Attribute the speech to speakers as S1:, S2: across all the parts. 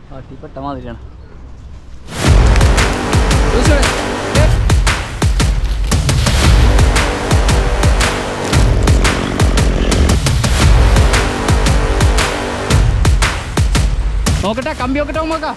S1: കാട്ടിപ്പെട്ട മാതിരിയാണ്. നോക്കട്ടെ, കമ്പി നോക്കട്ടെ നോക്കാം.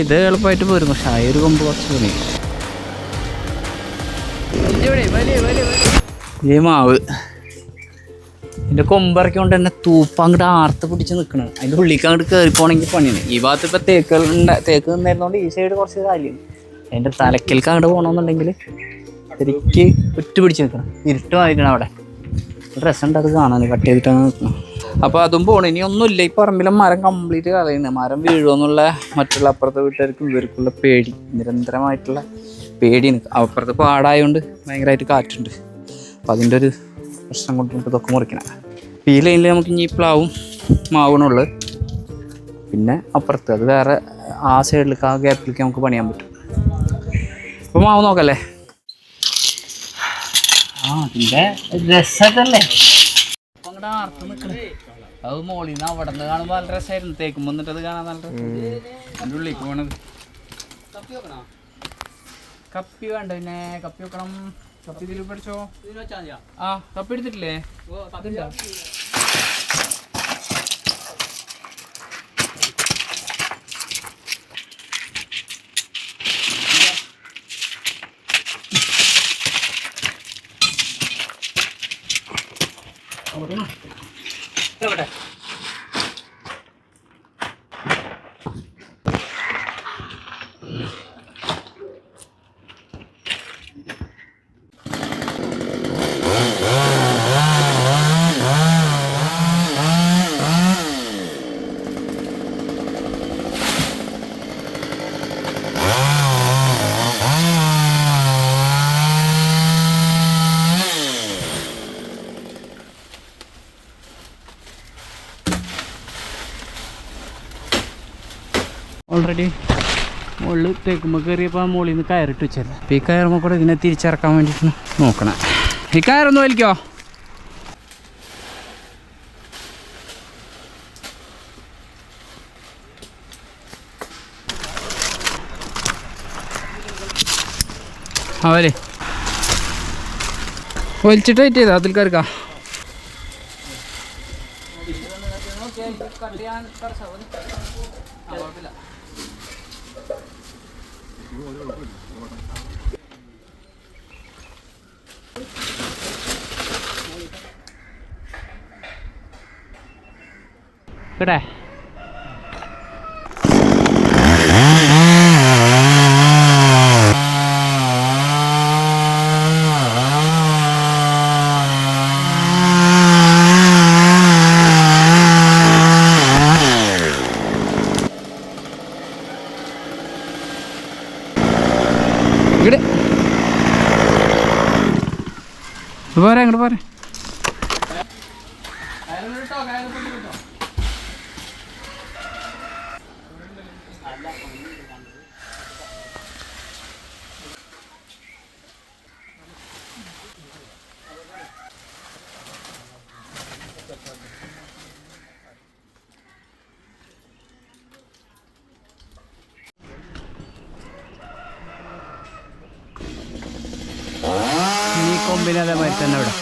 S1: ഇത് എളുപ്പമായിട്ട് പോരും, പക്ഷെ ആ ഒരു കൊമ്പ് കുറച്ച് പണി. ഈ മാവ് ഇതിൻ്റെ കൊമ്പിറക്കി കൊണ്ട് തന്നെ തൂപ്പ് അങ്ങോട്ട് ആർത്ത് പിടിച്ച് നിൽക്കണം. അതിൻ്റെ ഉള്ളിലേക്ക് അങ്ങോട്ട് കയറിപ്പോണെങ്കിൽ പണിയാണ്. ഈ ഭാഗത്ത് ഇപ്പോൾ തേക്ക് നിന്നായിരുന്നോണ്ട് ഈ സൈഡ് കുറച്ച് കാര്യം. അതിൻ്റെ തലക്കലേക്ക് അങ്ങോട്ട് പോകണമെന്നുണ്ടെങ്കിൽ ശരിക്ക് ഒറ്റ പിടിച്ച് നിൽക്കണം. ഇരുട്ട് മാതിരിക്കണം അവിടെ. രസമുണ്ട് അത് കാണാൻ, കട്ട് ചെയ്തിട്ടാണ് നിൽക്കണം. അപ്പോൾ അതും പോകണം. ഇനി ഒന്നുമില്ല, ഈ പറമ്പിലെ മരം കംപ്ലീറ്റ് കളയുന്നത്. മരം വീഴുമെന്നുള്ള മറ്റുള്ള അപ്പുറത്തെ വീട്ടുകാർക്കും ഇവർക്കുള്ള പേടി, നിരന്തരമായിട്ടുള്ള പേടിയാണ്. അപ്പുറത്ത് പാടായതുകൊണ്ട് ഭയങ്കരമായിട്ട് കാറ്റുണ്ട്. അപ്പം അതിൻ്റെ ഒരു പ്രശ്നം കൊണ്ട് നമുക്ക് ഇതൊക്കെ മുറിക്കണം. ഈ ലൈനിൽ നമുക്ക് ഇനി പ്ലാവും മാവണുള്ളു. പിന്നെ അപ്പുറത്ത് അത് വേറെ ആ സൈഡിലേക്ക്, ആ ഗ്യാപ്പിലേക്ക് നമുക്ക് പണിയാൻ പറ്റും. അപ്പോൾ മാവ് നോക്കല്ലേ. ഇതിൻ്റെ രസമല്ലേ അപ്പം അങ്ങോട്ട് ആർത്ത് നിൽക്കണേ. അത് മോളിൽ നിന്ന് അവിടെ നിന്ന് കാണുമ്പോൾ നല്ല രസമായിരുന്നു. തേക്കും വന്നിട്ട് അത് കാണാൻ നല്ല രസം. അതിൻ്റെ ഉള്ളിലേക്ക് പോകണത് കപ്പി വേണ്ട. പിന്നെ കപ്പി വെക്കണം. കപ്പി ഇതിൽ പഠിച്ചോ. ആ കപ്പി എടുത്തിട്ടില്ലേ? അതുണ്ടോ? എവിടെ ഓൾറെഡി മുകളിൽ തേക്കുമ്പോൾ കയറിയപ്പോൾ മുകളിൽ നിന്ന് കയറിട്ട് വെച്ചല്ലേ. അപ്പോൾ ഈ കയറുമ്പോൾ കൂടെ ഇതിനെ തിരിച്ചിറക്കാൻ വേണ്ടിയിട്ട് നോക്കണം. ഈ കയറൊന്ന് വലിക്കോ. അവരെ വലിച്ചിട്ട് വെയിറ്റ് ചെയ്താൽ അതിൽ കയറിക്കാം. കേട്ടെ ഇവിടെ പോരെ, അങ്ങോട്ട് പോരെ. ഈ കൊമ്പിന് അതേമാതിരി തന്നെ ഇവിടെ.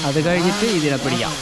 S1: അത് കഴിഞ്ഞിട്ട് ഇതിനെ പിടിക്കാം.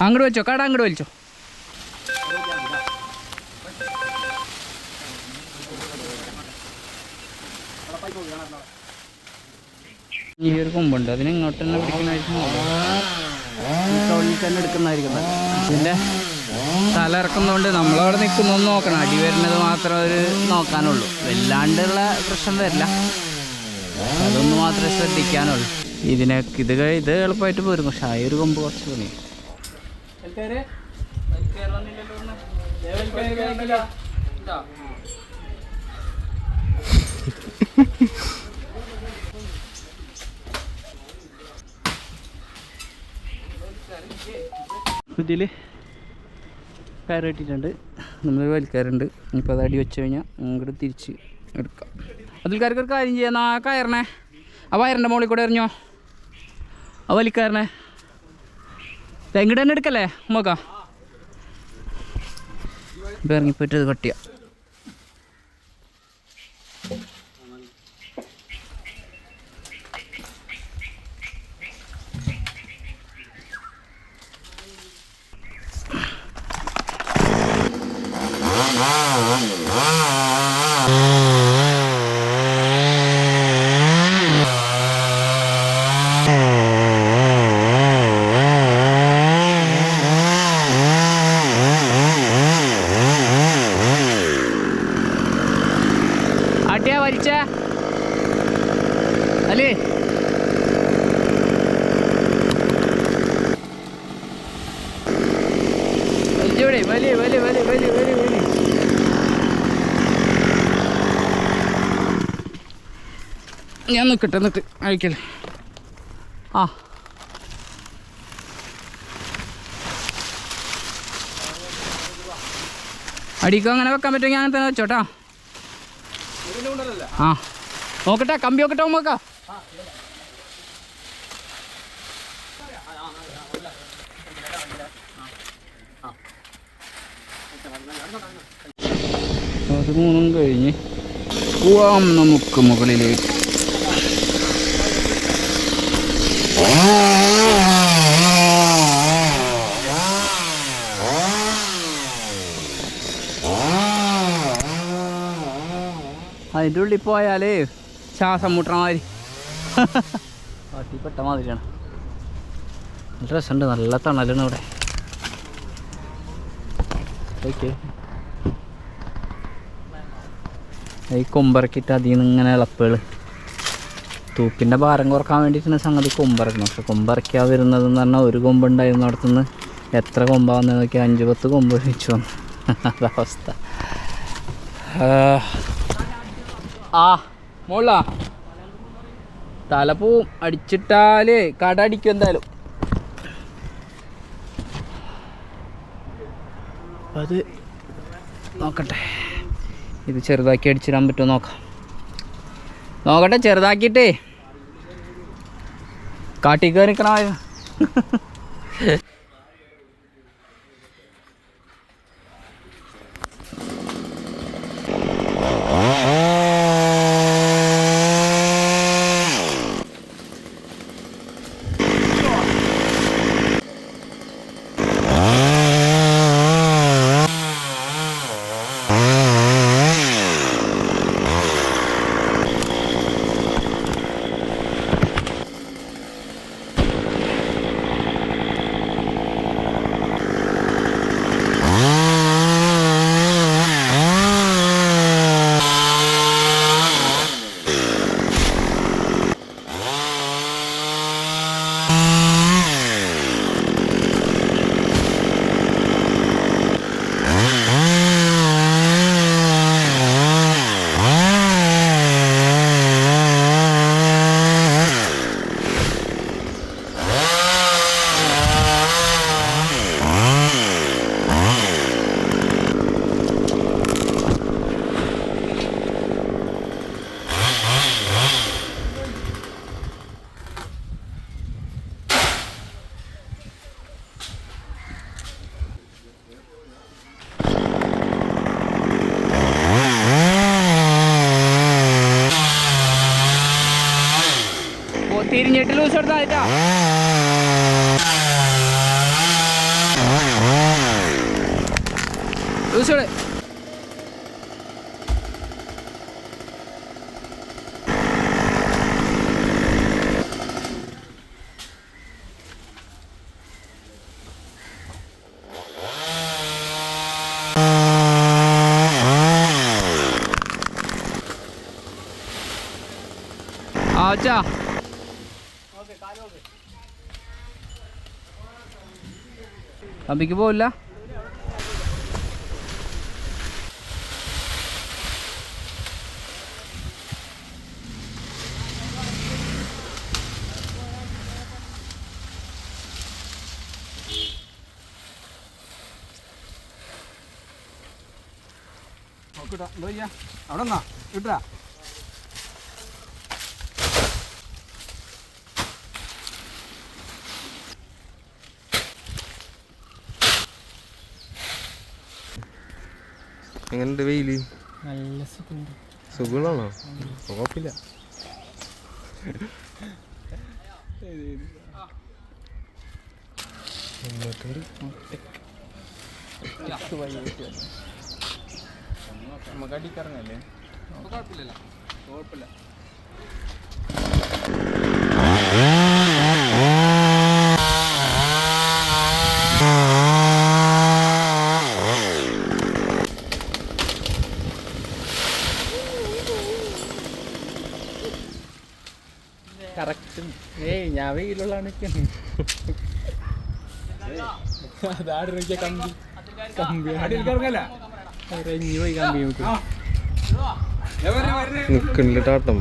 S1: അങ്ങോട്ട് വെച്ചോ, കട അങ്ങോട്ട് വലിച്ചോ. ഈ ഒരു കൊമ്പുണ്ട്, അതിന് ഇങ്ങോട്ട് തന്നെ പിടിക്കാനായിട്ട് ഒറ്റയ്ക്ക് തന്നെ എടുക്കുന്നതായിരിക്കും. ഇതിൻ്റെ തല ഇറക്കുന്നതുകൊണ്ട് നമ്മളവിടെ നിൽക്കുന്നൊന്നും നോക്കണം, അടി വരുന്നത് മാത്രം ഒരു നോക്കാനുള്ളൂ, വല്ലാണ്ടുള്ള പ്രശ്നം വരില്ല, അതൊന്ന് മാത്രമേ ശ്രദ്ധിക്കാനുള്ളൂ. ഇത് എളുപ്പമായിട്ട് പോരും, പക്ഷെ ആ ഒരു കൊമ്പ് കുറച്ച് പണി. ഇതിൽ കയറ് കെട്ടിയിട്ടുണ്ട്, നമ്മൾ വലിക്കാറുണ്ട്. ഇപ്പോൾ അത് അടി വെച്ച് കഴിഞ്ഞാൽ ഇങ്ങോട്ട് തിരിച്ച് എടുക്കാം. അതിൽക്കാർക്ക് ഒരു കാര്യം ചെയ്യാം, ആ കയറണേ ആ വയറിൻ്റെ മുകളിൽ കൂടെ എറിഞ്ഞോ, ആ വലിക്കാരനെ തെങ്ങിട്ട് തന്നെ എടുക്കല്ലേ നോക്കാം. ഇപ്പം ഇറങ്ങിപ്പോയിട്ട് അത് കട്ട് ചെയ്യാം. ആട്ടിയാ വലിച്ച അല്ലേ വലിച്ചൂടെ, വലിയ വലിയ വലിയ വലിയ വലിയ വലിയ ഞാൻ നിൽക്കട്ടെ എന്നിട്ട് അഴിക്കല്ലേ. ആ അടിക്കും അങ്ങനെ വെക്കാൻ പറ്റുമെങ്കിൽ അങ്ങനെ തന്നെ വെച്ചോട്ടാ. ആ നോക്കട്ടെ, കമ്പി നോക്കട്ടെ നോക്കാം. അത് മൂന്നും കഴിഞ്ഞ് പോവാം നമുക്ക് മുകളിലേക്ക്. അതിൻ്റെ ഉള്ളിൽ പോയാൽ ശ്വാസം മുട്ടണ മാതിരി കാട്ടിപ്പെട്ട മാതിരിയാണ്. നല്ല രസമുണ്ട്, നല്ല തണലാണ് ഇവിടെ. ഓക്കെ, ഈ കൊമ്പറക്കിട്ട് അതിൽ നിന്ന് ഇങ്ങനെ ഇളപ്പുകൾ തൂക്കിൻ്റെ ഭാരം കുറക്കാൻ വേണ്ടിയിട്ടാണ് സംഗതി കൊമ്പറക്കണം. പക്ഷെ കൊമ്പറക്കാ വരുന്നതെന്ന് പറഞ്ഞാൽ ഒരു കൊമ്പുണ്ടായിരുന്നു അടുത്തുനിന്ന് എത്ര കൊമ്പാന്ന് നോക്കിയാൽ 5-10 കൊമ്പ് വെച്ച് വന്നു അതവസ്ഥ. ആ മോളാ തലപ്പൂവും അടിച്ചിട്ടാൽ കട അടിക്കും എന്തായാലും. അത് നോക്കട്ടെ, ഇത് ചെറുതാക്കി അടിച്ചിടാൻ പറ്റുമോ നോക്കാം. നോക്കട്ടെ ചെറുതാക്കിയിട്ടേ കാട്ടി കയറിക്കണമായിരുന്നു. തിരിഞ്ഞിട്ട് ലൂസ് എടുത്താ ലൂസ് വെച്ചാ കമ്പിക്ക് പോവില്ല.
S2: അവിടെ നിന്നാ കിട്ടാ എങ്ങനെയുണ്ട് വെയില്?
S3: നല്ല സുഖമുണ്ട്.
S2: സുഖമാണോ? കുഴപ്പമില്ല.
S3: നമുക്ക് അടിക്കറങ്ങല്ലേ?
S2: കുഴപ്പമില്ല കുഴപ്പമില്ല.
S3: കറക്റ്റ്. ഞാൻ വെയിലുള്ളതാണ് അതാട് നോക്കിയ കമ്പി കമ്പി
S2: അടിയിലിറങ്ങല്ല
S3: റെഞ്ഞു പോയി കമ്പി നോക്ക്.
S2: നിൽക്കുന്നുണ്ട് ടാട്ടം.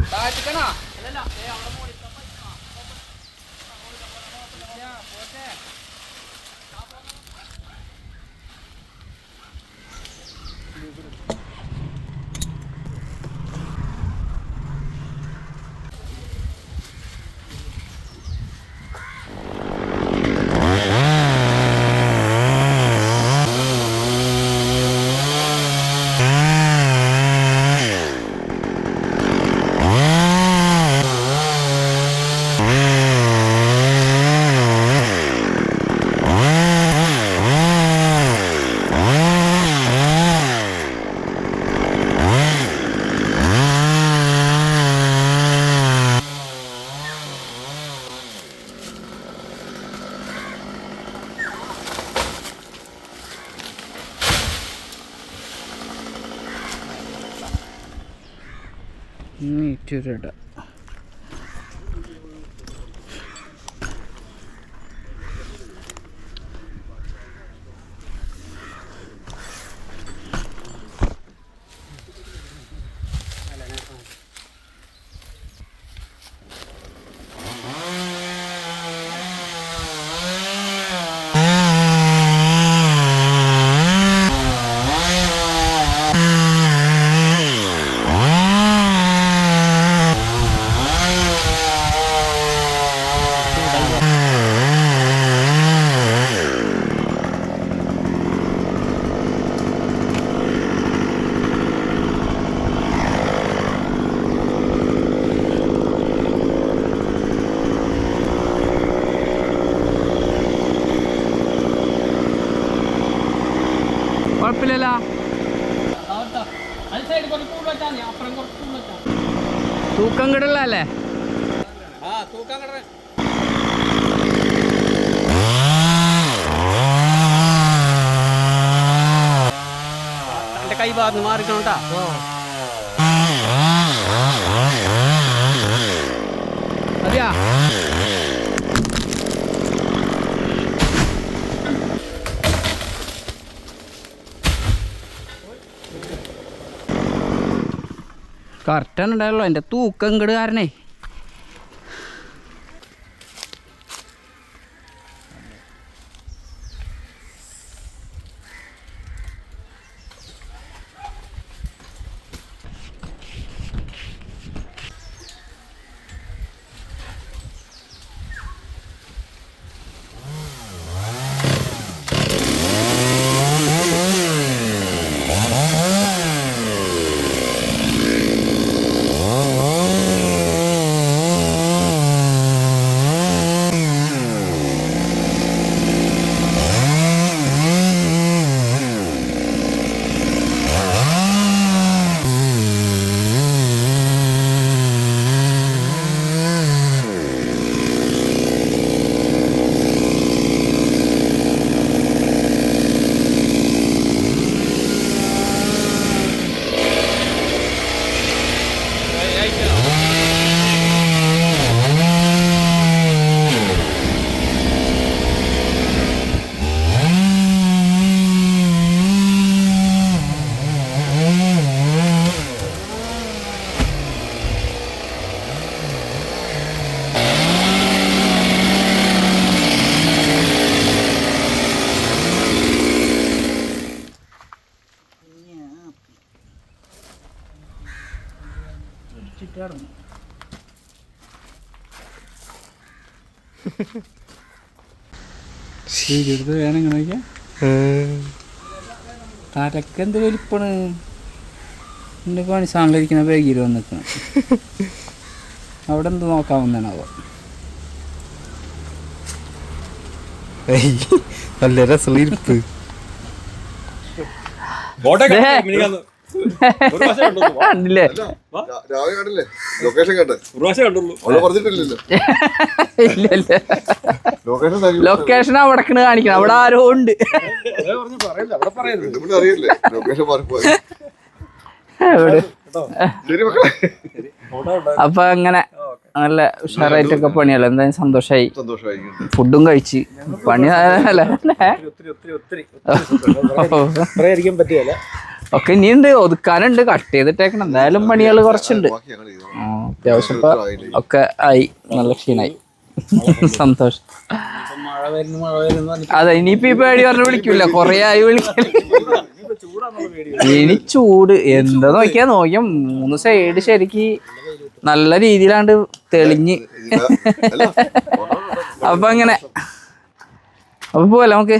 S1: നീറ്റിട കുഴപ്പമില്ലല്ലോ. തൂക്കം കിടലല്ലേ?
S3: എന്റെ കൈ ഭാഗത്ത് മാറിക്കണോട്ടാ.
S1: അതെയാ കറക്റ്റാണ് ഉണ്ടായല്ലോ. എൻ്റെ തൂക്കം ഇങ്ങട് കാരണേ.
S3: വേണം ഇങ്ങനെ തലക്കെന്ത് വലിപ്പാണ് എൻ്റെ പണി സാധനത്തിലിരിക്കുന്ന ബാഗിൽ വന്നിരിക്കണം. അവിടെ എന്ത് നോക്കാവുന്നതാണാവോ.
S2: നല്ല രസമുള്ള ഇരിപ്പ്.
S1: കണ്ടില്ലേ ലൊക്കേഷൻ അവിടെ കാണിക്കണം. അവിടെ ആരോ ഉണ്ട്. അപ്പൊ അങ്ങനെ നല്ല ഉഷാറായിട്ടൊക്കെ പണിയല്ലോ. എന്തായാലും സന്തോഷായി. ഫുഡും കഴിച്ച് പണി ഒക്കെ ഇനിയുണ്ട്, ഒതുക്കാനുണ്ട്, കട്ട് ചെയ്തിട്ടേക്കണം. എന്തായാലും പണികൾ കുറച്ചുണ്ട്. അത്യാവശ്യം ഇപ്പൊ ഒക്കെ ആയി, നല്ല ക്ഷീണായി. സന്തോഷം. അതെ, ഇനിയിപ്പോ ഈ പേടി പറഞ്ഞ് വിളിക്കൂല, കൊറേ ആയി വിളിക്കല്. ഇനി ചൂട് എന്താ നോക്കിയാ 3 സൈഡ് ശരിക്ക് നല്ല രീതിയിലാണ്ട് തെളിഞ്ഞ്. അപ്പൊ അങ്ങനെ അപ്പൊ പോലെ നമുക്ക്